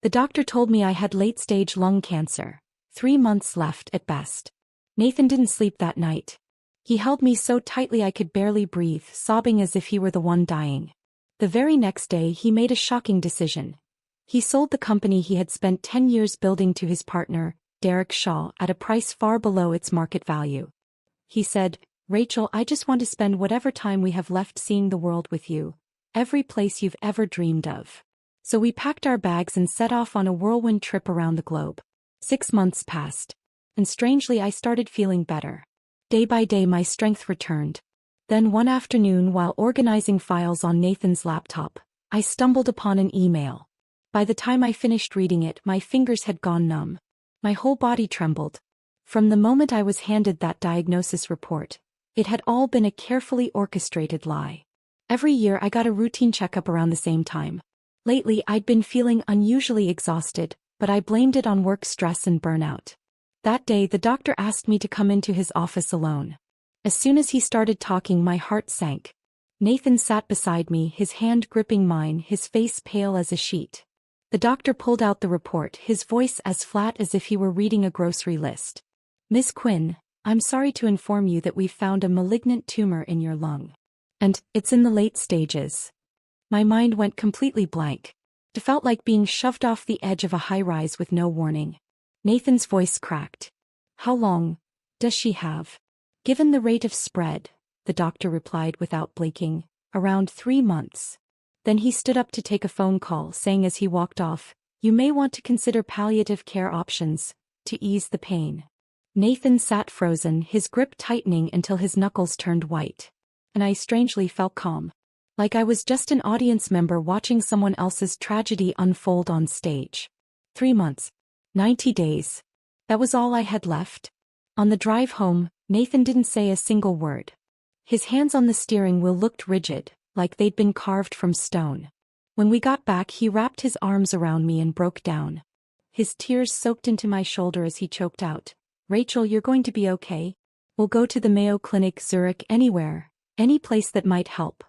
The doctor told me I had late-stage lung cancer. 3 months left at best. Nathan didn't sleep that night. He held me so tightly I could barely breathe, sobbing as if he were the one dying. The very next day he made a shocking decision. He sold the company he had spent 10 years building to his partner, Derek Shaw, at a price far below its market value. He said, "Rachel, I just want to spend whatever time we have left seeing the world with you. Every place you've ever dreamed of." So we packed our bags and set off on a whirlwind trip around the globe. 6 months passed. And strangely I started feeling better. Day by day my strength returned. Then one afternoon while organizing files on Nathan's laptop, I stumbled upon an email. By the time I finished reading it, my fingers had gone numb. My whole body trembled. From the moment I was handed that diagnosis report, it had all been a carefully orchestrated lie. Every year I got a routine checkup around the same time. Lately I'd been feeling unusually exhausted, but I blamed it on work stress and burnout. That day the doctor asked me to come into his office alone. As soon as he started talking, my heart sank. Nathan sat beside me, his hand gripping mine, his face pale as a sheet. The doctor pulled out the report, his voice as flat as if he were reading a grocery list. "Miss Quinn, I'm sorry to inform you that we've found a malignant tumor in your lung. And it's in the late stages." My mind went completely blank. It felt like being shoved off the edge of a high-rise with no warning. Nathan's voice cracked. "How long does she have?" "Given the rate of spread," the doctor replied without blinking, "around 3 months." Then he stood up to take a phone call, saying as he walked off, "You may want to consider palliative care options to ease the pain." Nathan sat frozen, his grip tightening until his knuckles turned white. And I strangely felt calm. Like I was just an audience member watching someone else's tragedy unfold on stage. 3 months. 90 days. That was all I had left. On the drive home, Nathan didn't say a single word. His hands on the steering wheel looked rigid, like they'd been carved from stone. When we got back, he wrapped his arms around me and broke down. His tears soaked into my shoulder as he choked out, "Rachel, you're going to be okay. We'll go to the Mayo Clinic, Zurich, anywhere, any place that might help."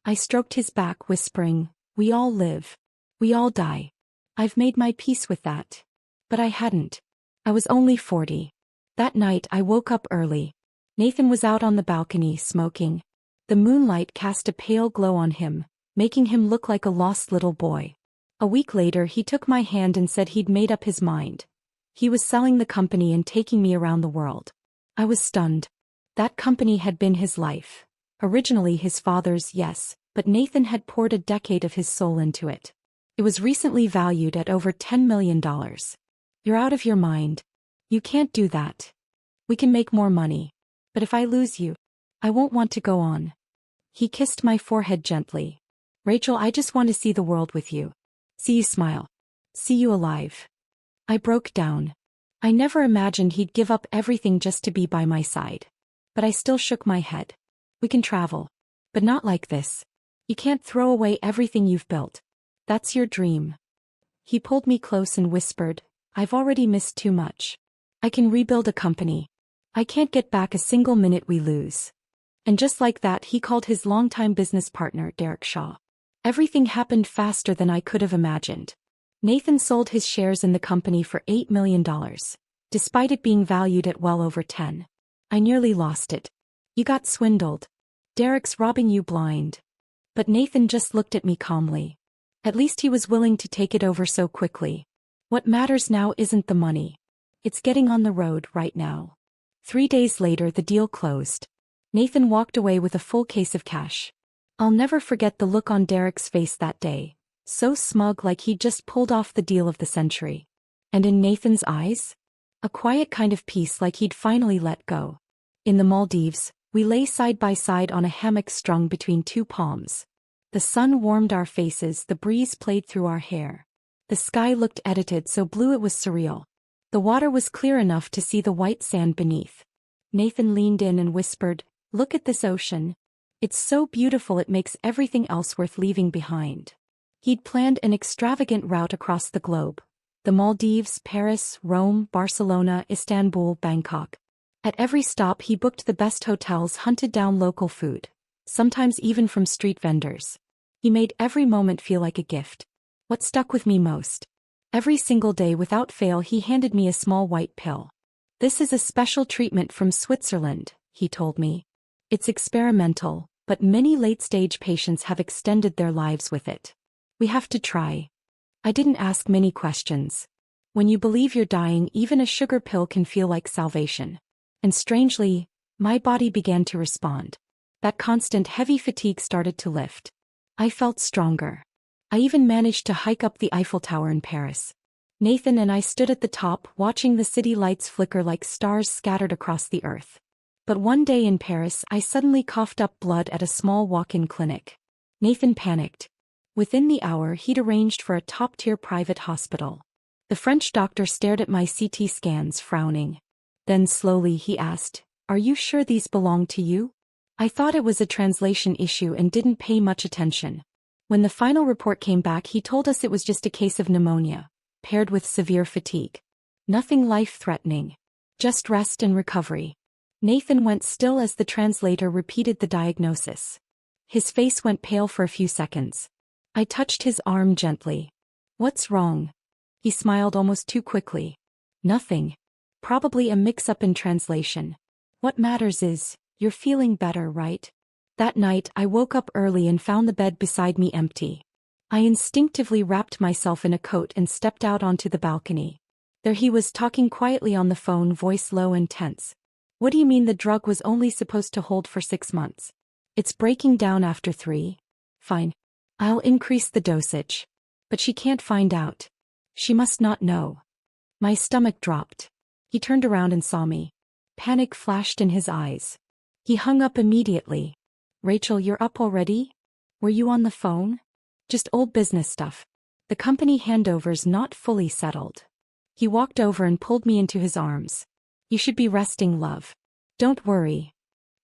I stroked his back, whispering, "We all live. We all die. I've made my peace with that." But I hadn't. I was only 40. That night I woke up early. Nathan was out on the balcony smoking. The moonlight cast a pale glow on him, making him look like a lost little boy. A week later he took my hand and said he'd made up his mind. He was selling the company and taking me around the world. I was stunned. That company had been his life. Originally his father's, yes, but Nathan had poured a decade of his soul into it. It was recently valued at over $10 million. "You're out of your mind. You can't do that. We can make more money. But if I lose you, I won't want to go on." He kissed my forehead gently. "Rachel, I just want to see the world with you. See you smile. See you alive." I broke down. I never imagined he'd give up everything just to be by my side. But I still shook my head. "We can travel. But not like this. You can't throw away everything you've built. That's your dream." He pulled me close and whispered, "I've already missed too much. I can rebuild a company. I can't get back a single minute we lose." And just like that he called his longtime business partner, Derek Shaw. Everything happened faster than I could have imagined. Nathan sold his shares in the company for $8 million, despite it being valued at well over 10. I nearly lost it. "You got swindled. Derek's robbing you blind." But Nathan just looked at me calmly. At least he was willing to take it over so quickly. What matters now isn't the money. It's getting on the road right now. 3 days later the deal closed. Nathan walked away with a full case of cash. I'll never forget the look on Derek's face that day. So smug, like he'd just pulled off the deal of the century. And in Nathan's eyes? A quiet kind of peace, like he'd finally let go. In the Maldives, we lay side by side on a hammock strung between 2 palms. The sun warmed our faces, the breeze played through our hair. The sky looked edited, so blue it was surreal. The water was clear enough to see the white sand beneath. Nathan leaned in and whispered, "Look at this ocean. It's so beautiful it makes everything else worth leaving behind." He'd planned an extravagant route across the globe. The Maldives, Paris, Rome, Barcelona, Istanbul, Bangkok. At every stop he booked the best hotels, hunted down local food, sometimes even from street vendors. He made every moment feel like a gift. What stuck with me most? Every single day without fail he handed me a small white pill. "This is a special treatment from Switzerland," he told me. "It's experimental, but many late-stage patients have extended their lives with it. We have to try." I didn't ask many questions. When you believe you're dying, even a sugar pill can feel like salvation. And strangely, my body began to respond. That constant heavy fatigue started to lift. I felt stronger. I even managed to hike up the Eiffel Tower in Paris. Nathan and I stood at the top, watching the city lights flicker like stars scattered across the earth. But one day in Paris, I suddenly coughed up blood at a small walk-in clinic. Nathan panicked. Within the hour, he'd arranged for a top-tier private hospital. The French doctor stared at my CT scans, frowning. Then slowly he asked, "Are you sure these belong to you?" I thought it was a translation issue and didn't pay much attention. When the final report came back, he told us it was just a case of pneumonia, paired with severe fatigue. Nothing life-threatening. Just rest and recovery. Nathan went still as the translator repeated the diagnosis. His face went pale for a few seconds. I touched his arm gently. "What's wrong?" He smiled almost too quickly. "Nothing. Probably a mix-up in translation. What matters is, you're feeling better, right?" That night, I woke up early and found the bed beside me empty. I instinctively wrapped myself in a coat and stepped out onto the balcony. There he was, talking quietly on the phone, voice low and tense. "What do you mean the drug was only supposed to hold for 6 months? It's breaking down after 3. Fine. I'll increase the dosage. But she can't find out. She must not know." My stomach dropped. He turned around and saw me. Panic flashed in his eyes. He hung up immediately. "Rachel, you're up already? Were you on the phone?" "Just old business stuff. The company handover's not fully settled." He walked over and pulled me into his arms. "You should be resting, love. Don't worry."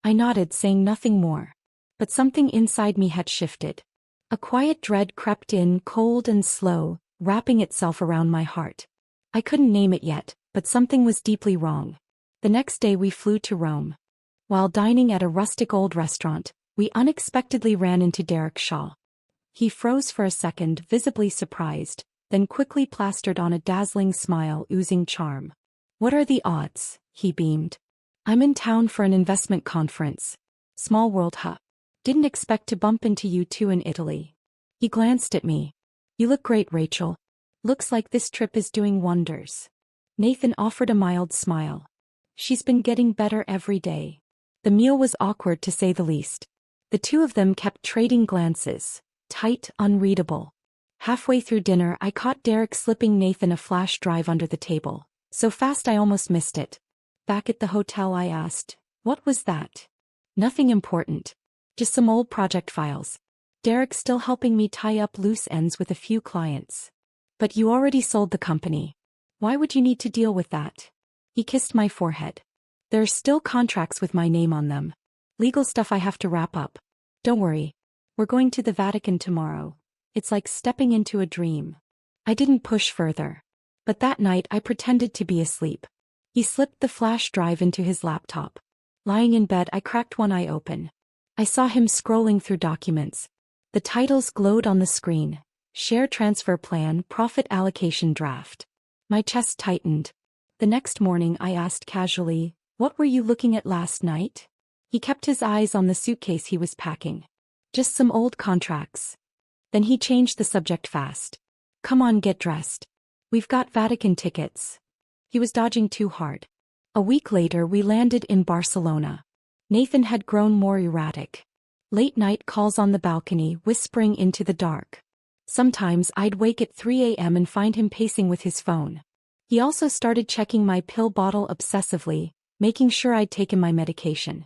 I nodded, saying nothing more. But something inside me had shifted. A quiet dread crept in, cold and slow, wrapping itself around my heart. I couldn't name it yet, but something was deeply wrong. The next day we flew to Rome. While dining at a rustic old restaurant, we unexpectedly ran into Derek Shaw. He froze for a second, visibly surprised, then quickly plastered on a dazzling smile oozing charm. "What are the odds?" he beamed. "I'm in town for an investment conference. Small world, huh? Didn't expect to bump into you two in Italy." He glanced at me. "You look great, Rachel. Looks like this trip is doing wonders." Nathan offered a mild smile. "She's been getting better every day." The meal was awkward, to say the least. The two of them kept trading glances, tight, unreadable. Halfway through dinner, I caught Derek slipping Nathan a flash drive under the table, so fast I almost missed it. Back at the hotel, I asked, "What was that?" "Nothing important. Just some old project files. Derek's still helping me tie up loose ends with a few clients." "But you already sold the company. Why would you need to deal with that?" He kissed my forehead. "There are still contracts with my name on them. Legal stuff I have to wrap up. Don't worry. We're going to the Vatican tomorrow. It's like stepping into a dream." I didn't push further. But that night I pretended to be asleep. He slipped the flash drive into his laptop. Lying in bed, I cracked one eye open. I saw him scrolling through documents. The titles glowed on the screen. Share transfer plan, profit allocation draft. My chest tightened. The next morning I asked casually, "What were you looking at last night?" He kept his eyes on the suitcase he was packing. "Just some old contracts." Then he changed the subject fast. "Come on, get dressed. We've got Vatican tickets." He was dodging too hard. A week later we landed in Barcelona. Nathan had grown more erratic. Late night calls on the balcony, whispering into the dark. Sometimes I'd wake at 3 a.m. and find him pacing with his phone. He also started checking my pill bottle obsessively, making sure I'd taken my medication.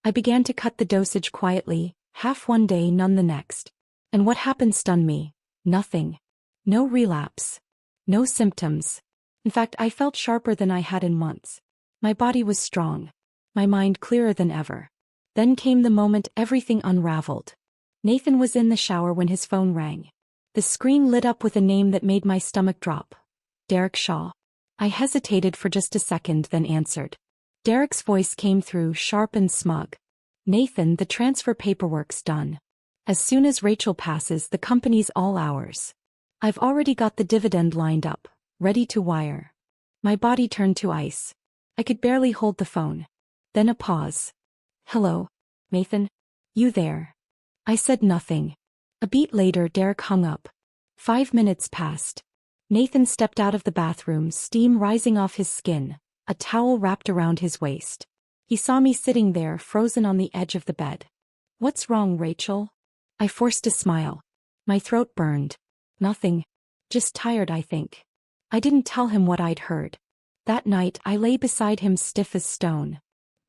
I began to cut the dosage quietly, half one day, none the next. And what happened stunned me. Nothing. No relapse. No symptoms. In fact, I felt sharper than I had in months. My body was strong. My mind clearer than ever. Then came the moment everything unraveled. Nathan was in the shower when his phone rang. The screen lit up with a name that made my stomach drop. Derek Shaw. I hesitated for just a second, then answered. Derek's voice came through, sharp and smug. "Nathan, the transfer paperwork's done. As soon as Rachel passes, the company's all ours. I've already got the dividend lined up, ready to wire. My body turned to ice. I could barely hold the phone. Then a pause. "Hello, Nathan? You there?" I said nothing. A beat later, Derek hung up. 5 minutes passed. Nathan stepped out of the bathroom, steam rising off his skin, a towel wrapped around his waist. He saw me sitting there, frozen on the edge of the bed. "What's wrong, Rachel?" I forced a smile. My throat burned. "Nothing. Just tired, I think." I didn't tell him what I'd heard. That night I lay beside him stiff as stone.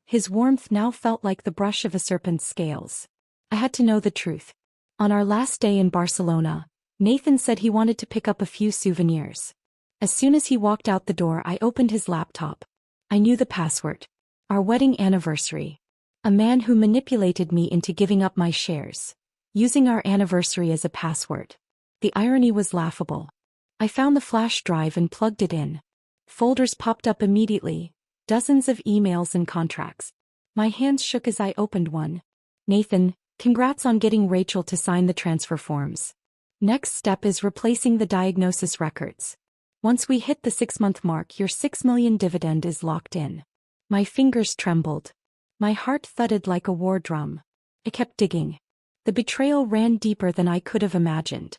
His warmth now felt like the brush of a serpent's scales. I had to know the truth. On our last day in Barcelona, Nathan said he wanted to pick up a few souvenirs. As soon as he walked out the door, I opened his laptop. I knew the password. Our wedding anniversary. A man who manipulated me into giving up my shares, using our anniversary as a password. The irony was laughable. I found the flash drive and plugged it in. Folders popped up immediately, dozens of emails and contracts. My hands shook as I opened one. "Nathan, congrats on getting Rachel to sign the transfer forms. Next step is replacing the diagnosis records. Once we hit the 6-month mark, your $6 million dividend is locked in." My fingers trembled. My heart thudded like a war drum. I kept digging. The betrayal ran deeper than I could have imagined.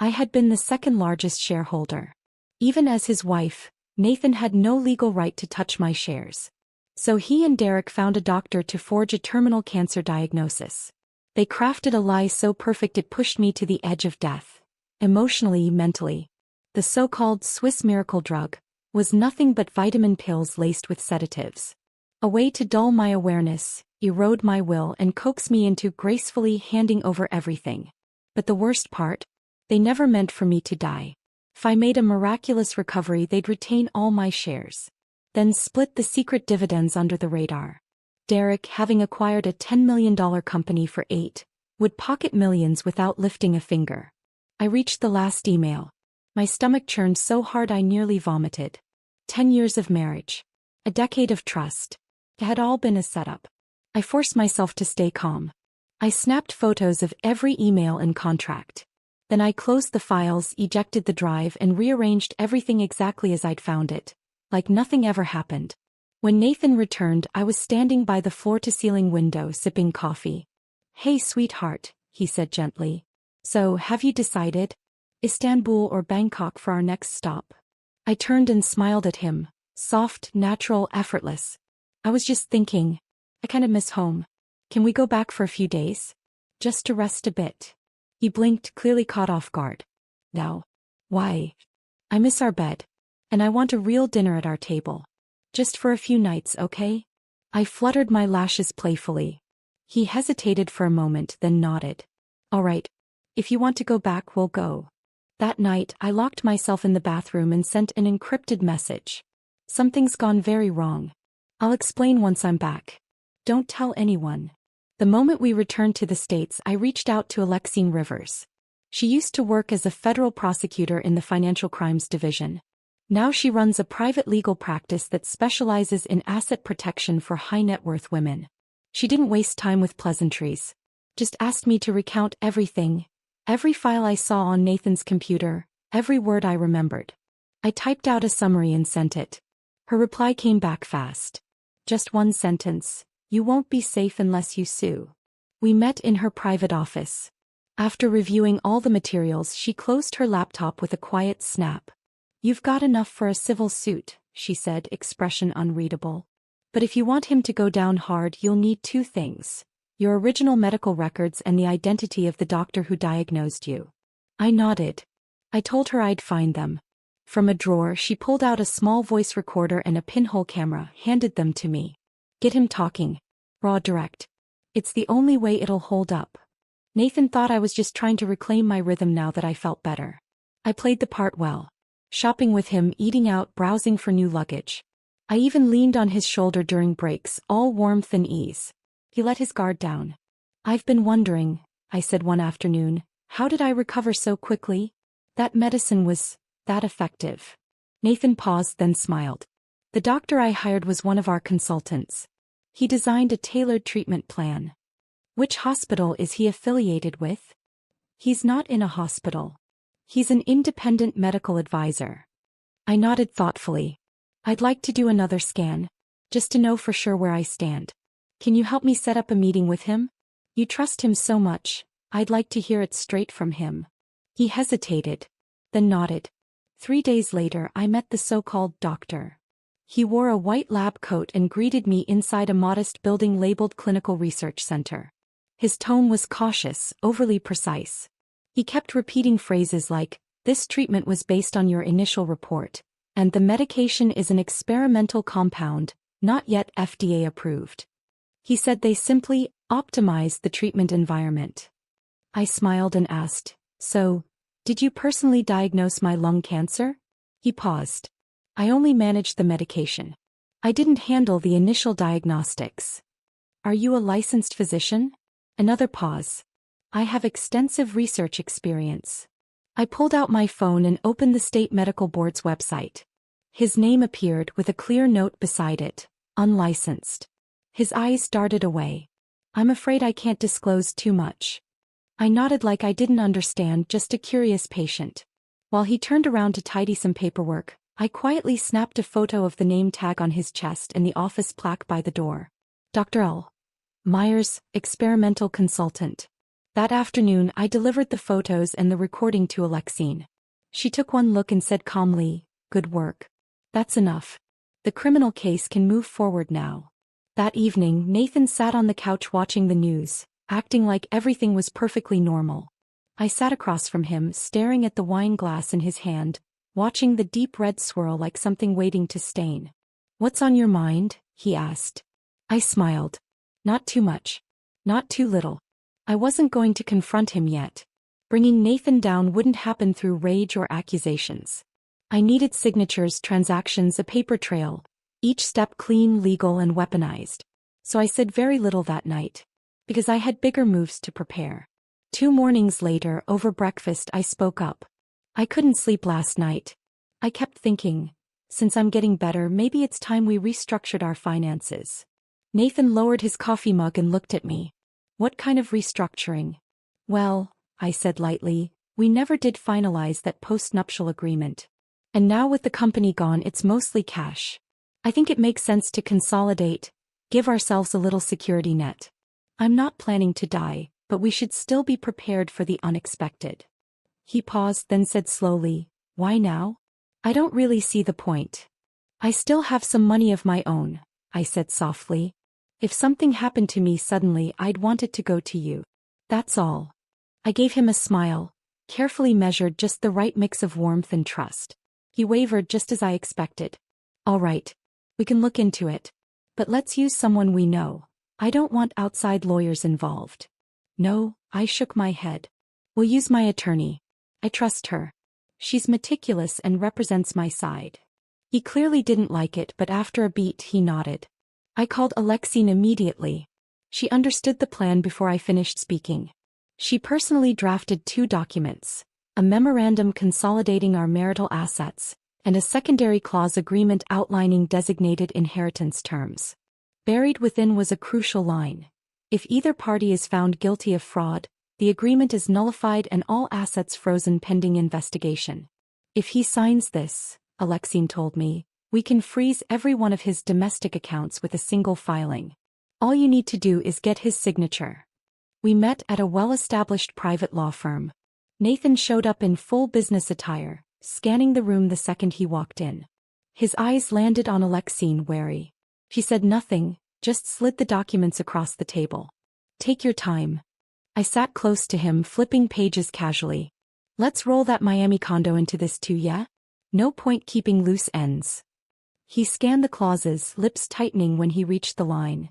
I had been the second largest shareholder. Even as his wife, Nathan had no legal right to touch my shares. So he and Derek found a doctor to forge a terminal cancer diagnosis. They crafted a lie so perfect it pushed me to the edge of death. Emotionally, mentally. The so-called Swiss miracle drug was nothing but vitamin pills laced with sedatives. A way to dull my awareness, erode my will, and coax me into gracefully handing over everything. But the worst part? They never meant for me to die. If I made a miraculous recovery, they'd retain all my shares. Then split the secret dividends under the radar. Derek, having acquired a $10 million company for 8, would pocket millions without lifting a finger. I reached the last email. My stomach churned so hard I nearly vomited. 10 years of marriage. A decade of trust. It had all been a setup. I forced myself to stay calm. I snapped photos of every email and contract. Then I closed the files, ejected the drive, and rearranged everything exactly as I'd found it, like nothing ever happened. When Nathan returned, I was standing by the floor-to-ceiling window sipping coffee. "Hey, sweetheart," he said gently. "So, have you decided? Istanbul or Bangkok for our next stop?" I turned and smiled at him, soft, natural, effortless. "I was just thinking, I kind of miss home. Can we go back for a few days? Just to rest a bit?" He blinked, clearly caught off guard. "No. Why?" "I miss our bed. And I want a real dinner at our table. Just for a few nights, okay?" I fluttered my lashes playfully. He hesitated for a moment, then nodded. "All right. If you want to go back, we'll go." That night, I locked myself in the bathroom and sent an encrypted message. "Something's gone very wrong. I'll explain once I'm back. Don't tell anyone." The moment we returned to the States, I reached out to Alexine Rivers. She used to work as a federal prosecutor in the Financial Crimes Division. Now she runs a private legal practice that specializes in asset protection for high-net-worth women. She didn't waste time with pleasantries. Just asked me to recount everything, every file I saw on Nathan's computer, every word I remembered. I typed out a summary and sent it. Her reply came back fast. Just one sentence: "You won't be safe unless you sue." We met in her private office. After reviewing all the materials, she closed her laptop with a quiet snap. "You've got enough for a civil suit," she said, expression unreadable. "But if you want him to go down hard, you'll need 2 things. Your original medical records and the identity of the doctor who diagnosed you." I nodded. I told her I'd find them. From a drawer, she pulled out a small voice recorder and a pinhole camera, handed them to me. "Get him talking. Raw, direct. It's the only way it'll hold up." Nathan thought I was just trying to reclaim my rhythm now that I felt better. I played the part well. Shopping with him, eating out, browsing for new luggage. I even leaned on his shoulder during breaks, all warmth and ease. He let his guard down. "I've been wondering," I said one afternoon, "how did I recover so quickly? That medicine was that effective." Nathan paused, then smiled. "The doctor I hired was one of our consultants. He designed a tailored treatment plan." "Which hospital is he affiliated with?" "He's not in a hospital. He's an independent medical advisor." I nodded thoughtfully. I'd like to do another scan. Just to know for sure where I stand. Can you help me set up a meeting with him? You trust him so much, I'd like to hear it straight from him. He hesitated, then nodded. 3 days later I met the so-called doctor. He wore a white lab coat and greeted me inside a modest building labeled Clinical Research Center. His tone was cautious, overly precise. He kept repeating phrases like, "This treatment was based on your initial report, and the medication is an experimental compound, not yet FDA approved." He said they simply optimized the treatment environment. I smiled and asked, "So, did you personally diagnose my lung cancer?" He paused. "I only managed the medication. I didn't handle the initial diagnostics." "Are you a licensed physician?" Another pause. "I have extensive research experience." I pulled out my phone and opened the state medical board's website. His name appeared with a clear note beside it, "Unlicensed." His eyes darted away. "I'm afraid I can't disclose too much." I nodded like I didn't understand, just a curious patient. While he turned around to tidy some paperwork, I quietly snapped a photo of the name tag on his chest and the office plaque by the door. Dr. L. Myers, experimental consultant. That afternoon I delivered the photos and the recording to Alexine. She took one look and said calmly, "Good work. That's enough. The criminal case can move forward now." That evening Nathan sat on the couch watching the news, acting like everything was perfectly normal. I sat across from him, staring at the wine glass in his hand, watching the deep red swirl like something waiting to stain. "What's on your mind?" he asked. I smiled. Not too much. Not too little. I wasn't going to confront him yet. Bringing Nathan down wouldn't happen through rage or accusations. I needed signatures, transactions, a paper trail, each step clean, legal, and weaponized. So I said very little that night, because I had bigger moves to prepare. 2 mornings later, over breakfast, I spoke up. "I couldn't sleep last night. I kept thinking, since I'm getting better, maybe it's time we restructured our finances." Nathan lowered his coffee mug and looked at me. "What kind of restructuring?" "Well," I said lightly, "we never did finalize that post-nuptial agreement. And now with the company gone, it's mostly cash. I think it makes sense to consolidate, give ourselves a little security net. I'm not planning to die, but we should still be prepared for the unexpected." He paused, then said slowly, "Why now?" "I don't really see the point. I still have some money of my own," I said softly. "If something happened to me suddenly, I'd want it to go to you. That's all." I gave him a smile, carefully measured, just the right mix of warmth and trust. He wavered just as I expected. "All right. We can look into it. But let's use someone we know. I don't want outside lawyers involved." "No," I shook my head. "We'll use my attorney. I trust her. She's meticulous and represents my side." He clearly didn't like it, but after a beat he nodded. I called Alexine immediately. She understood the plan before I finished speaking. She personally drafted 2 documents, a memorandum consolidating our marital assets, and a secondary clause agreement outlining designated inheritance terms. Buried within was a crucial line. If either party is found guilty of fraud, the agreement is nullified and all assets frozen pending investigation. "If he signs this," Alexine told me, "we can freeze every one of his domestic accounts with a single filing. All you need to do is get his signature." We met at a well-established private law firm. Nathan showed up in full business attire, scanning the room the second he walked in. His eyes landed on Alexine, wary. She said nothing, just slid the documents across the table. "Take your time." I sat close to him, flipping pages casually. "Let's roll that Miami condo into this too, yeah? No point keeping loose ends." He scanned the clauses, lips tightening when he reached the line.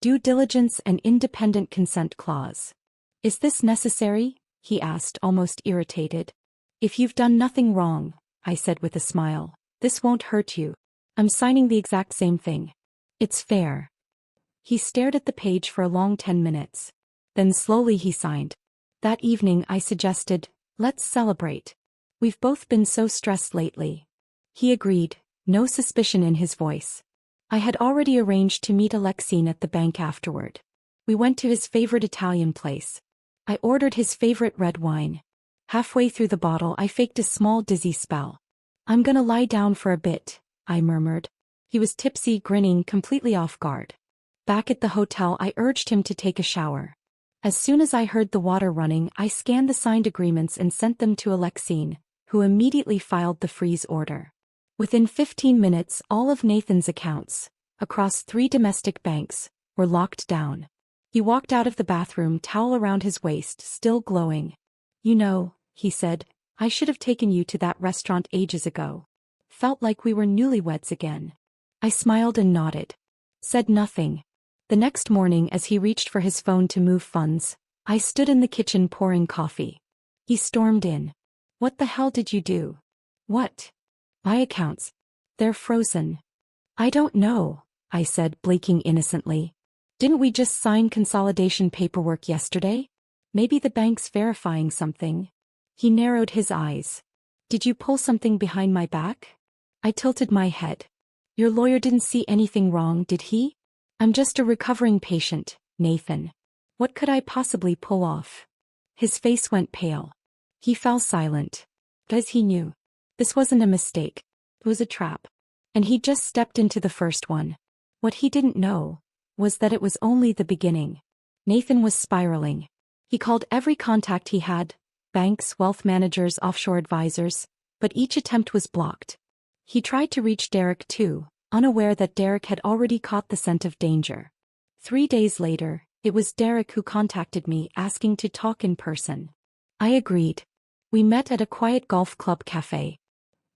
"Due diligence and independent consent clause." "Is this necessary?" he asked, almost irritated. "If you've done nothing wrong," I said with a smile, "this won't hurt you. I'm signing the exact same thing. It's fair." He stared at the page for a long 10 minutes. Then slowly he signed. That evening I suggested, "Let's celebrate. We've both been so stressed lately." He agreed, no suspicion in his voice. I had already arranged to meet Alexine at the bank afterward. We went to his favorite Italian place. I ordered his favorite red wine. Halfway through the bottle I faked a small dizzy spell. I'm gonna lie down for a bit, I murmured. He was tipsy, grinning, completely off guard. Back at the hotel, I urged him to take a shower. As soon as I heard the water running, I scanned the signed agreements and sent them to Alexine, who immediately filed the freeze order. Within 15 minutes, all of Nathan's accounts, across 3 domestic banks, were locked down. He walked out of the bathroom, towel around his waist, still glowing. You know, he said, I should have taken you to that restaurant ages ago. Felt like we were newlyweds again. I smiled and nodded. Said nothing. The next morning, as he reached for his phone to move funds, I stood in the kitchen pouring coffee. He stormed in. What the hell did you do? What? My accounts. They're frozen. I don't know, I said, blinking innocently. Didn't we just sign consolidation paperwork yesterday? Maybe the bank's verifying something. He narrowed his eyes. Did you pull something behind my back? I tilted my head. Your lawyer didn't see anything wrong, did he? I'm just a recovering patient, Nathan. What could I possibly pull off? His face went pale. He fell silent. Because he knew. This wasn't a mistake. It was a trap. And he just stepped into the first one. What he didn't know was that it was only the beginning. Nathan was spiraling. He called every contact he had, banks, wealth managers, offshore advisors, but each attempt was blocked. He tried to reach Derek too, unaware that Derek had already caught the scent of danger. 3 days later, it was Derek who contacted me asking to talk in person. I agreed. We met at a quiet golf club cafe.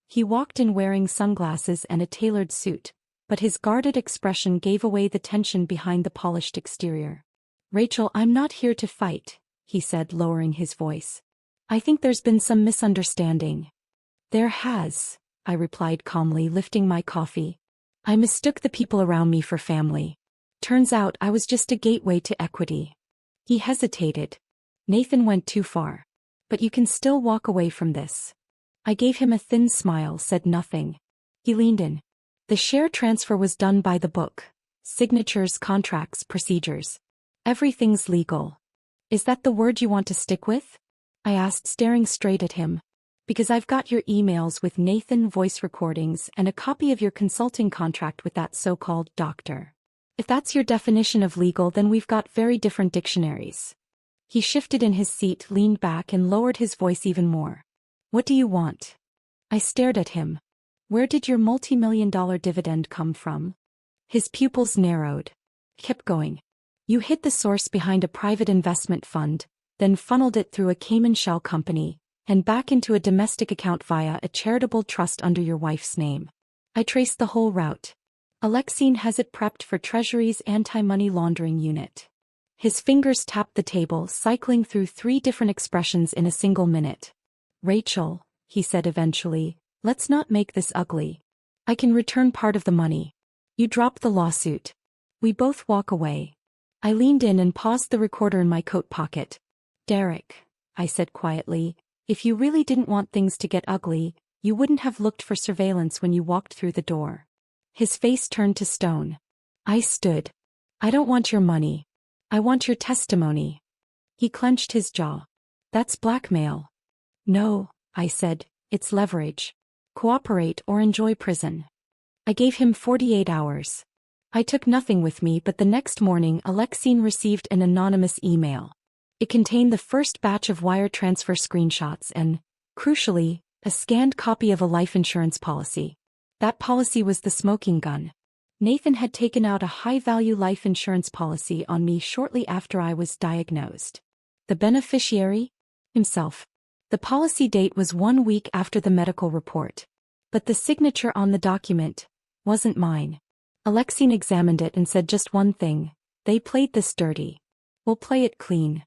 He walked in wearing sunglasses and a tailored suit, but his guarded expression gave away the tension behind the polished exterior. Rachel, I'm not here to fight, he said, lowering his voice. I think there's been some misunderstanding. There has, I replied calmly, lifting my coffee. I mistook the people around me for family. Turns out I was just a gateway to equity. He hesitated. Nathan went too far. But you can still walk away from this. I gave him a thin smile, said nothing. He leaned in. The share transfer was done by the book. Signatures, contracts, procedures. Everything's legal. Is that the word you want to stick with? I asked, staring straight at him. Because I've got your emails with Nathan, voice recordings, and a copy of your consulting contract with that so-called doctor. If that's your definition of legal, then we've got very different dictionaries. He shifted in his seat, leaned back, and lowered his voice even more. What do you want? I stared at him. Where did your multi-million-dollar dividend come from? His pupils narrowed. Kept going. You hid the source behind a private investment fund, then funneled it through a Cayman shell company, and back into a domestic account via a charitable trust under your wife's name. I traced the whole route. Alexine has it prepped for Treasury's anti-money laundering unit. His fingers tapped the table, cycling through 3 different expressions in a single minute. Rachel, he said eventually, let's not make this ugly. I can return part of the money. You drop the lawsuit. We both walk away. I leaned in and paused the recorder in my coat pocket. Derek, I said quietly, if you really didn't want things to get ugly, you wouldn't have looked for surveillance when you walked through the door. His face turned to stone. I stood. I don't want your money. I want your testimony. He clenched his jaw. That's blackmail. No, I said, it's leverage. Cooperate or enjoy prison. I gave him 48 hours. I took nothing with me, but the next morning Alexine received an anonymous email. It contained the first batch of wire transfer screenshots and, crucially, a scanned copy of a life insurance policy. That policy was the smoking gun. Nathan had taken out a high-value life insurance policy on me shortly after I was diagnosed. The beneficiary? Himself. The policy date was 1 week after the medical report. But the signature on the document wasn't mine. Alexine examined it and said just one thing. They played this dirty. We'll play it clean.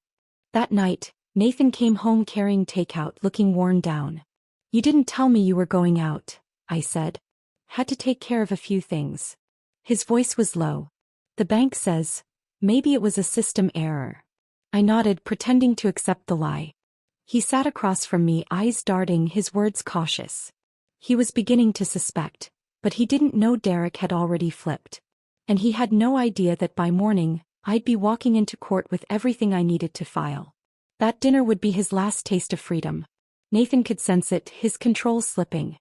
That night, Nathan came home carrying takeout, looking worn down. You didn't tell me you were going out, I said. Had to take care of a few things. His voice was low. The bank says, maybe it was a system error. I nodded, pretending to accept the lie. He sat across from me, eyes darting, his words cautious. He was beginning to suspect, but he didn't know Derek had already flipped. And he had no idea that by morning, I'd be walking into court with everything I needed to file. That dinner would be his last taste of freedom. Nathan could sense it, his control slipping.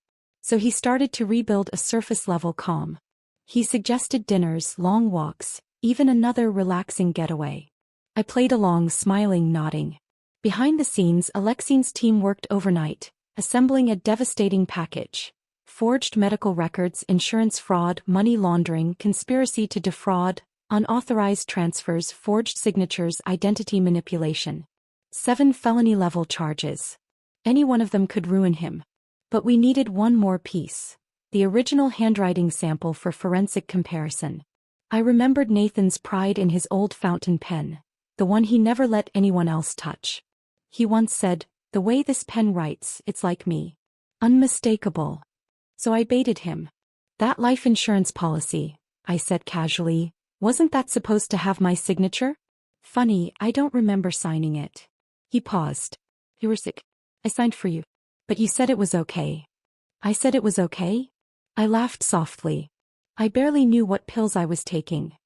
So he started to rebuild a surface-level calm. He suggested dinners, long walks, even another relaxing getaway. I played along, smiling, nodding. Behind the scenes, Alexine's team worked overnight, assembling a devastating package. Forged medical records, insurance fraud, money laundering, conspiracy to defraud, unauthorized transfers, forged signatures, identity manipulation. 7 felony-level charges. Any one of them could ruin him. But we needed one more piece. The original handwriting sample for forensic comparison. I remembered Nathan's pride in his old fountain pen, the one he never let anyone else touch. He once said, "The way this pen writes, it's like me. Unmistakable." So I baited him. "That life insurance policy," I said casually, "wasn't that supposed to have my signature?" "Funny, I don't remember signing it." He paused. "You were sick. I signed for you. But you said it was okay." I said it was okay? I laughed softly. I barely knew what pills I was taking.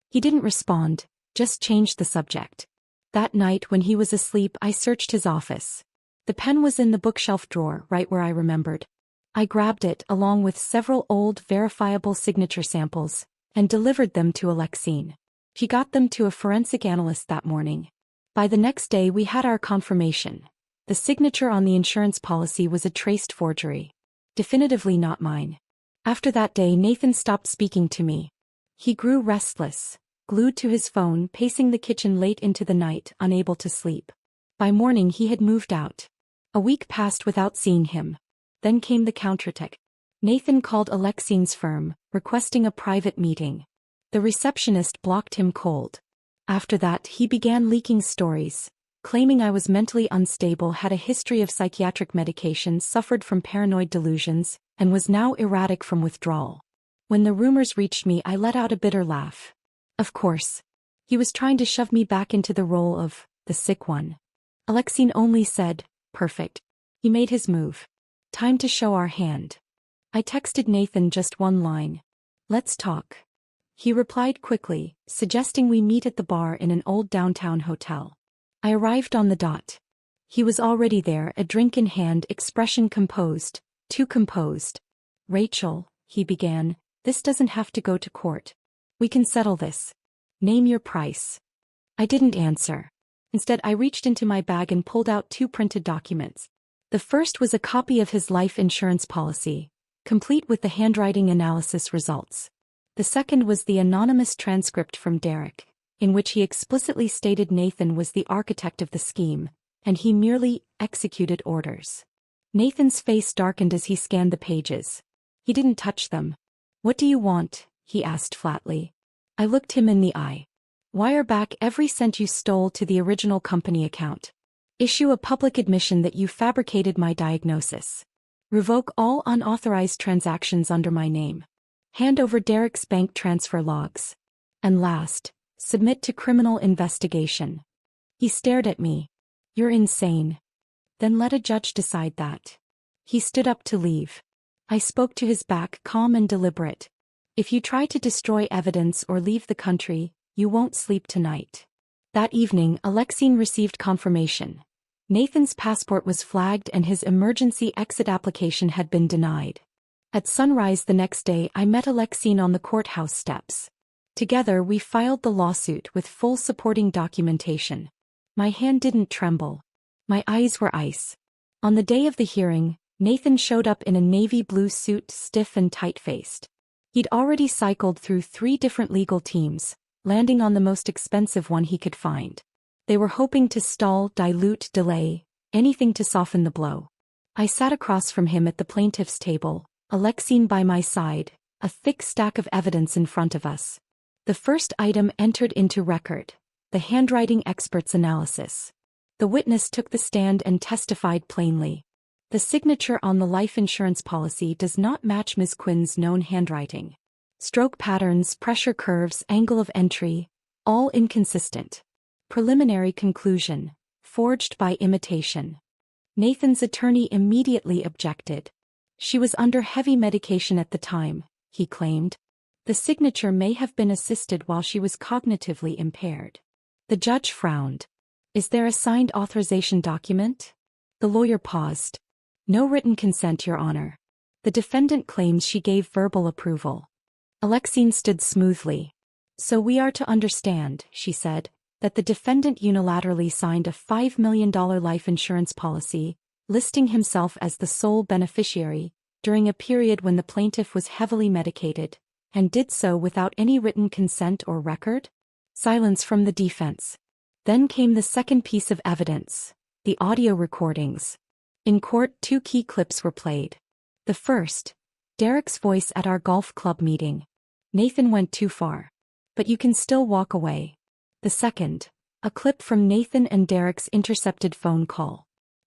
He didn't respond, just changed the subject. That night when he was asleep, I searched his office. The pen was in the bookshelf drawer, right where I remembered. I grabbed it along with several old verifiable signature samples and delivered them to Alexine. She got them to a forensic analyst that morning. By the next day we had our confirmation. The signature on the insurance policy was a traced forgery. Definitively not mine. After that day, Nathan stopped speaking to me. He grew restless, glued to his phone, pacing the kitchen late into the night, unable to sleep. By morning he had moved out. A week passed without seeing him. Then came the counterattack. Nathan called Alexine's firm, requesting a private meeting. The receptionist blocked him cold. After that, he began leaking stories, claiming I was mentally unstable, had a history of psychiatric medication, suffered from paranoid delusions, and was now erratic from withdrawal. When the rumors reached me, I let out a bitter laugh. Of course. He was trying to shove me back into the role of the sick one. Alexine only said, "Perfect." He made his move. Time to show our hand. I texted Nathan just one line. "Let's talk." He replied quickly, suggesting we meet at the bar in an old downtown hotel. I arrived on the dot. He was already there, a drink in hand, expression composed, too composed. "Rachel," he began, "this doesn't have to go to court. We can settle this. Name your price." I didn't answer. Instead, I reached into my bag and pulled out 2 printed documents. The first was a copy of his life insurance policy, complete with the handwriting analysis results. The second was the anonymous transcript from Derek, in which he explicitly stated Nathan was the architect of the scheme, and he merely executed orders. Nathan's face darkened as he scanned the pages. He didn't touch them. "What do you want?" he asked flatly. I looked him in the eye. "Wire back every cent you stole to the original company account. Issue a public admission that you fabricated my diagnosis. Revoke all unauthorized transactions under my name. Hand over Derek's bank transfer logs. And last, submit to criminal investigation." He stared at me. "You're insane." "Then let a judge decide that." He stood up to leave. I spoke to his back, calm and deliberate. "If you try to destroy evidence or leave the country, you won't sleep tonight." That evening, Alexine received confirmation. Nathan's passport was flagged and his emergency exit application had been denied. At sunrise the next day, I met Alexine on the courthouse steps. Together we filed the lawsuit with full supporting documentation. My hand didn't tremble. My eyes were ice. On the day of the hearing, Nathan showed up in a navy blue suit, stiff and tight-faced. He'd already cycled through 3 different legal teams, landing on the most expensive one he could find. They were hoping to stall, dilute, delay, anything to soften the blow. I sat across from him at the plaintiff's table, Alexine by my side, a thick stack of evidence in front of us. The first item entered into record, the handwriting expert's analysis. The witness took the stand and testified plainly. The signature on the life insurance policy does not match Ms. Quinn's known handwriting. Stroke patterns, pressure curves, angle of entry, all inconsistent. Preliminary conclusion: forged by imitation. Nathan's attorney immediately objected. She was under heavy medication at the time, he claimed. The signature may have been assisted while she was cognitively impaired. The judge frowned. "Is there a signed authorization document?" The lawyer paused. "No written consent, Your Honor." The defendant claims she gave verbal approval. Alexine stood smoothly. So we are to understand, she said, that the defendant unilaterally signed a $5 million life insurance policy, listing himself as the sole beneficiary, during a period when the plaintiff was heavily medicated, and did so without any written consent or record? Silence from the defense. Then came the second piece of evidence, the audio recordings. In court, 2 key clips were played. The first, Derek's voice at our golf club meeting. Nathan went too far. But you can still walk away. The second, a clip from Nathan and Derek's intercepted phone call.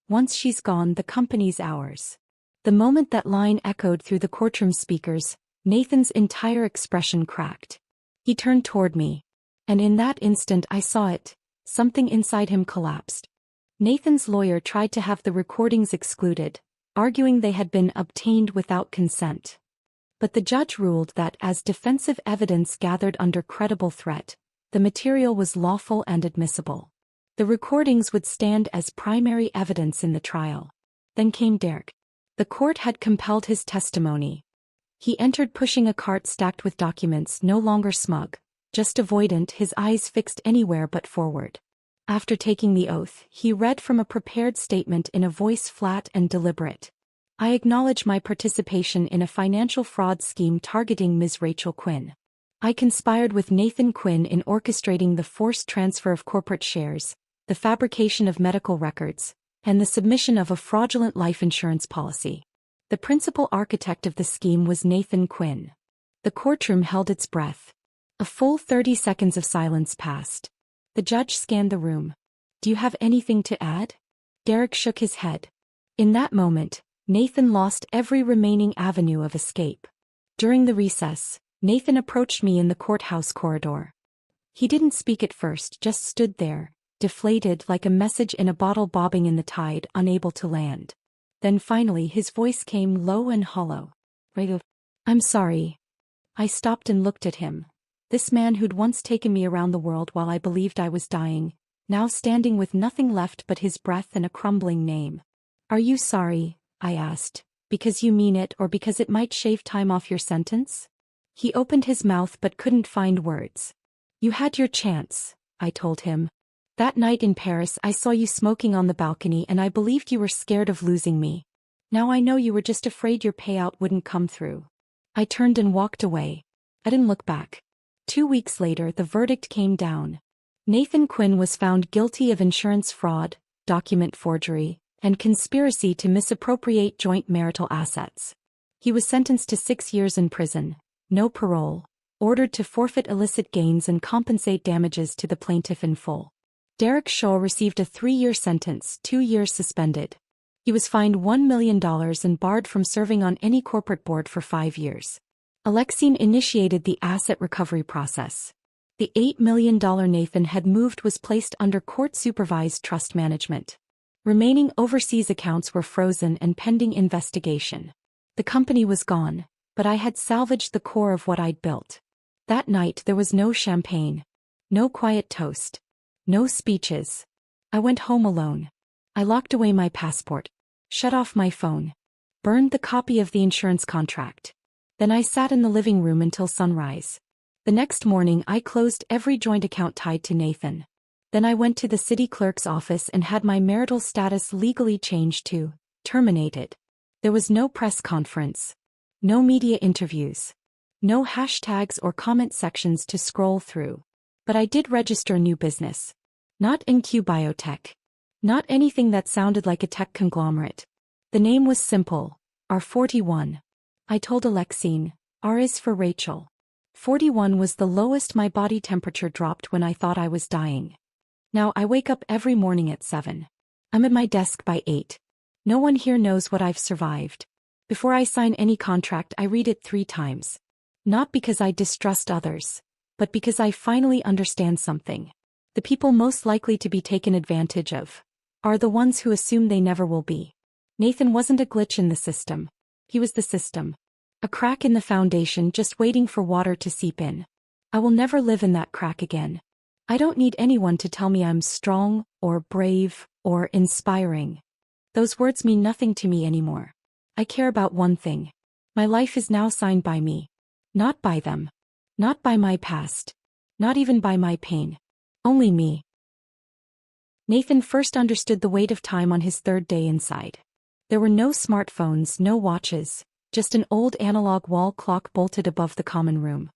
Once she's gone, the company's ours. The moment that line echoed through the courtroom speakers, Nathan's entire expression cracked. He turned toward me. And in that instant I saw it. Something inside him collapsed. Nathan's lawyer tried to have the recordings excluded, arguing they had been obtained without consent. But the judge ruled that as defensive evidence gathered under credible threat, the material was lawful and admissible. The recordings would stand as primary evidence in the trial. Then came Derek. The court had compelled his testimony. He entered pushing a cart stacked with documents, no longer smug, just avoidant, his eyes fixed anywhere but forward. After taking the oath, he read from a prepared statement in a voice flat and deliberate. I acknowledge my participation in a financial fraud scheme targeting Ms. Rachel Quinn. I conspired with Nathan Quinn in orchestrating the forced transfer of corporate shares, the fabrication of medical records, and the submission of a fraudulent life insurance policy. The principal architect of the scheme was Nathan Quinn. The courtroom held its breath. A full 30 seconds of silence passed. The judge scanned the room. Do you have anything to add? Derek shook his head. In that moment, Nathan lost every remaining avenue of escape. During the recess, Nathan approached me in the courthouse corridor. He didn't speak at first, just stood there, deflated like a message in a bottle bobbing in the tide, unable to land. Then finally his voice came low and hollow. I'm sorry. I stopped and looked at him. This man who'd once taken me around the world while I believed I was dying, now standing with nothing left but his breath and a crumbling name. Are you sorry? I asked. Because you mean it or because it might shave time off your sentence? He opened his mouth but couldn't find words. You had your chance, I told him. That night in Paris I saw you smoking on the balcony and I believed you were scared of losing me. Now I know you were just afraid your payout wouldn't come through. I turned and walked away. I didn't look back. 2 weeks later the verdict came down. Nathan Quinn was found guilty of insurance fraud, document forgery, and conspiracy to misappropriate joint marital assets. He was sentenced to 6 years in prison, no parole, ordered to forfeit illicit gains and compensate damages to the plaintiff in full. Derek Shaw received a 3-year sentence, 2 years suspended. He was fined $1 million and barred from serving on any corporate board for 5 years. Alexine initiated the asset recovery process. The $8 million Nathan had moved was placed under court-supervised trust management. Remaining overseas accounts were frozen and pending investigation. The company was gone, but I had salvaged the core of what I'd built. That night there was no champagne, no quiet toast, no speeches. I went home alone. I locked away my passport, shut off my phone, burned the copy of the insurance contract. Then I sat in the living room until sunrise. The next morning I closed every joint account tied to Nathan. Then I went to the city clerk's office and had my marital status legally changed to terminated. There was no press conference, no media interviews, no hashtags or comment sections to scroll through. But I did register new business. Not NQ Biotech. Not anything that sounded like a tech conglomerate. The name was simple, R41. I told Alexine, R is for Rachel. 41 was the lowest my body temperature dropped when I thought I was dying. Now I wake up every morning at 7. I'm at my desk by 8. No one here knows what I've survived. Before I sign any contract I read it 3 times. Not because I distrust others, but because I finally understand something. The people most likely to be taken advantage of are the ones who assume they never will be. Nathan wasn't a glitch in the system. He was the system. A crack in the foundation just waiting for water to seep in. I will never live in that crack again. I don't need anyone to tell me I'm strong, or brave, or inspiring. Those words mean nothing to me anymore. I care about one thing. My life is now signed by me. Not by them. Not by my past. Not even by my pain. Only me. Nathan first understood the weight of time on his third day inside. There were no smartphones, no watches, just an old analog wall clock bolted above the common room.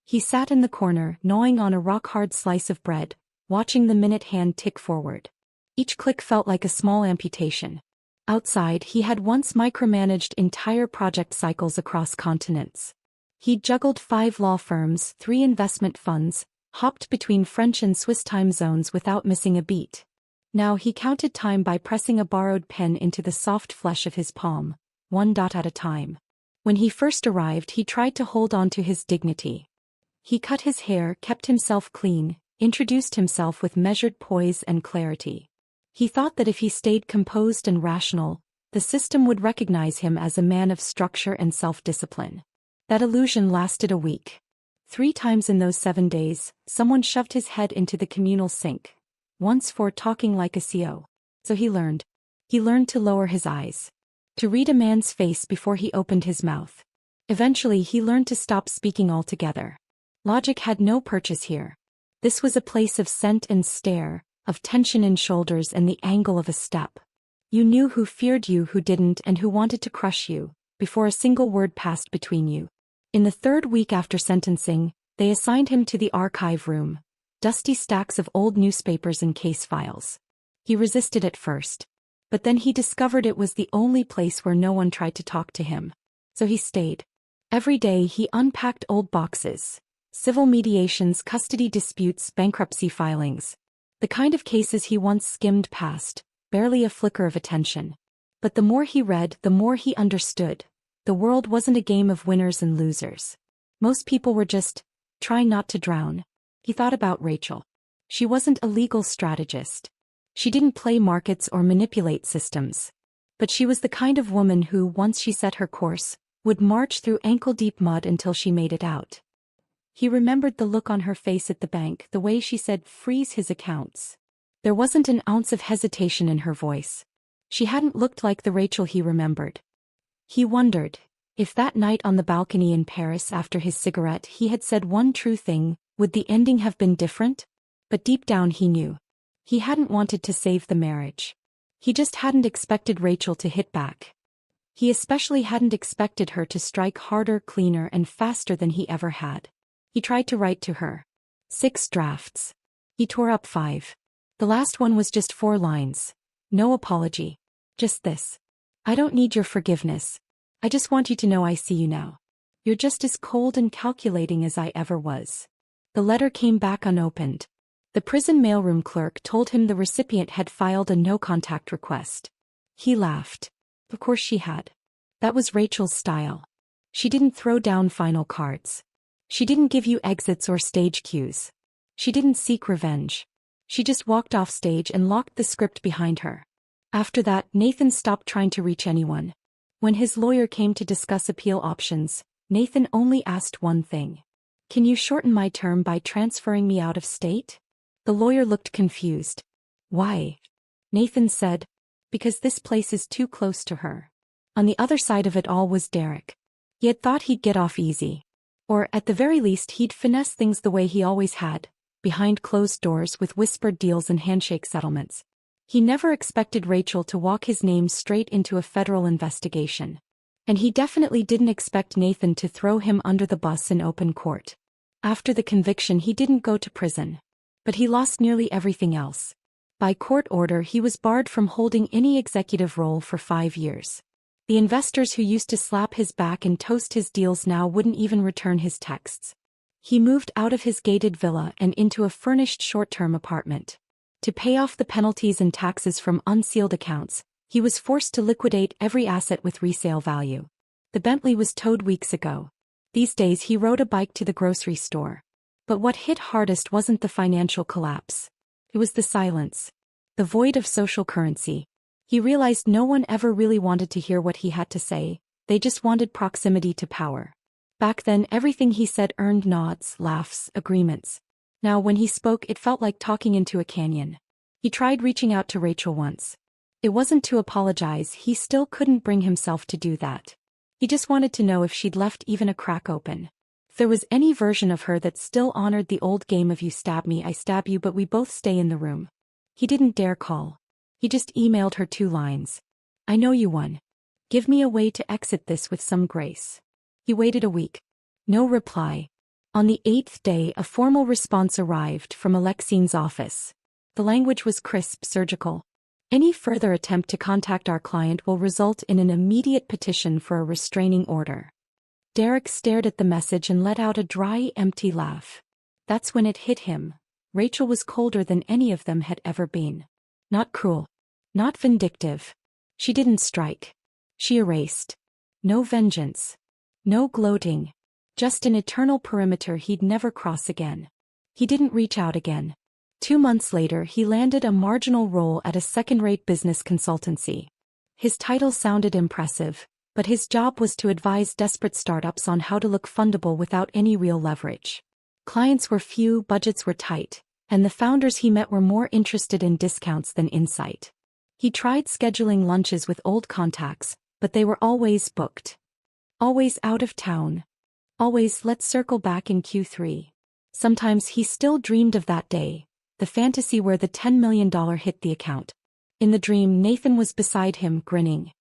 He sat in the corner, gnawing on a rock-hard slice of bread, watching the minute hand tick forward. Each click felt like a small amputation. Outside, he had once micromanaged entire project cycles across continents. He'd juggled 5 law firms, 3 investment funds, hopped between French and Swiss time zones without missing a beat. Now he counted time by pressing a borrowed pen into the soft flesh of his palm, 1 dot at a time. When he first arrived, he tried to hold on to his dignity. He cut his hair, kept himself clean, introduced himself with measured poise and clarity. He thought that if he stayed composed and rational, the system would recognize him as a man of structure and self-discipline. That illusion lasted a week. 3 times in those 7 days, someone shoved his head into the communal sink. Once for talking like a CO. So he learned. He learned to lower his eyes. To read a man's face before he opened his mouth. Eventually he learned to stop speaking altogether. Logic had no purchase here. This was a place of scent and stare, of tension in shoulders and the angle of a step. You knew who feared you, who didn't, and who wanted to crush you, before a single word passed between you. In the 3rd week after sentencing, they assigned him to the archive room. Dusty stacks of old newspapers and case files. He resisted at first. But then he discovered it was the only place where no one tried to talk to him. So he stayed. Every day he unpacked old boxes. Civil mediations, custody disputes, bankruptcy filings. The kind of cases he once skimmed past, barely a flicker of attention. But the more he read, the more he understood. The world wasn't a game of winners and losers. Most people were just trying not to drown. He thought about Rachel. She wasn't a legal strategist. She didn't play markets or manipulate systems. But she was the kind of woman who, once she set her course, would march through ankle-deep mud until she made it out. He remembered the look on her face at the bank, the way she said, "Freeze his accounts." There wasn't an ounce of hesitation in her voice. She hadn't looked like the Rachel he remembered. He wondered, if that night on the balcony in Paris after his cigarette he had said one true thing, would the ending have been different? But deep down he knew. He hadn't wanted to save the marriage. He just hadn't expected Rachel to hit back. He especially hadn't expected her to strike harder, cleaner, and faster than he ever had. He tried to write to her. 6 drafts. He tore up 5. The last one was just 4 lines. No apology. Just this. "I don't need your forgiveness. I just want you to know I see you now. You're just as cold and calculating as I ever was." The letter came back unopened. The prison mailroom clerk told him the recipient had filed a no-contact request. He laughed. Of course she had. That was Rachel's style. She didn't throw down final cards. She didn't give you exits or stage cues. She didn't seek revenge. She just walked off stage and locked the script behind her. After that, Nathan stopped trying to reach anyone. When his lawyer came to discuss appeal options, Nathan only asked one thing. "Can you shorten my term by transferring me out of state?" The lawyer looked confused. "Why?" Nathan said, "Because this place is too close to her." On the other side of it all was Derek. He had thought he'd get off easy. Or, at the very least, he'd finesse things the way he always had, behind closed doors with whispered deals and handshake settlements. He never expected Rachel to walk his name straight into a federal investigation. And he definitely didn't expect Nathan to throw him under the bus in open court. After the conviction, he didn't go to prison. But he lost nearly everything else. By court order, he was barred from holding any executive role for 5 years. The investors who used to slap his back and toast his deals now wouldn't even return his texts. He moved out of his gated villa and into a furnished short-term apartment. To pay off the penalties and taxes from unsealed accounts, he was forced to liquidate every asset with resale value. The Bentley was towed weeks ago. These days he rode a bike to the grocery store. But what hit hardest wasn't the financial collapse. It was the silence. The void of social currency. He realized no one ever really wanted to hear what he had to say, they just wanted proximity to power. Back then everything he said earned nods, laughs, agreements. Now when he spoke it felt like talking into a canyon. He tried reaching out to Rachel once. It wasn't to apologize, he still couldn't bring himself to do that. He just wanted to know if she'd left even a crack open. If there was any version of her that still honored the old game of you stab me, I stab you, but we both stay in the room. He didn't dare call. He just emailed her 2 lines. I know you won. Give me a way to exit this with some grace. He waited a week. No reply. On the 8th day, a formal response arrived from Alexine's office. The language was crisp, surgical. Any further attempt to contact our client will result in an immediate petition for a restraining order. Derek stared at the message and let out a dry, empty laugh. That's when it hit him. Rachel was colder than any of them had ever been. Not cruel. Not vindictive. She didn't strike. She erased. No vengeance. No gloating. Just an eternal perimeter he'd never cross again. He didn't reach out again. 2 months later, he landed a marginal role at a second-rate business consultancy. His title sounded impressive, but his job was to advise desperate startups on how to look fundable without any real leverage. Clients were few, budgets were tight, and the founders he met were more interested in discounts than insight. He tried scheduling lunches with old contacts, but they were always booked. Always out of town. Always, let's circle back in Q3. Sometimes he still dreamed of that day, the fantasy where the $10 million hit the account. In the dream, Nathan was beside him, grinning.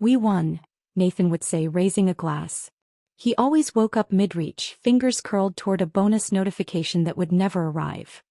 We won, Nathan would say, raising a glass. He always woke up mid-reach, fingers curled toward a bonus notification that would never arrive.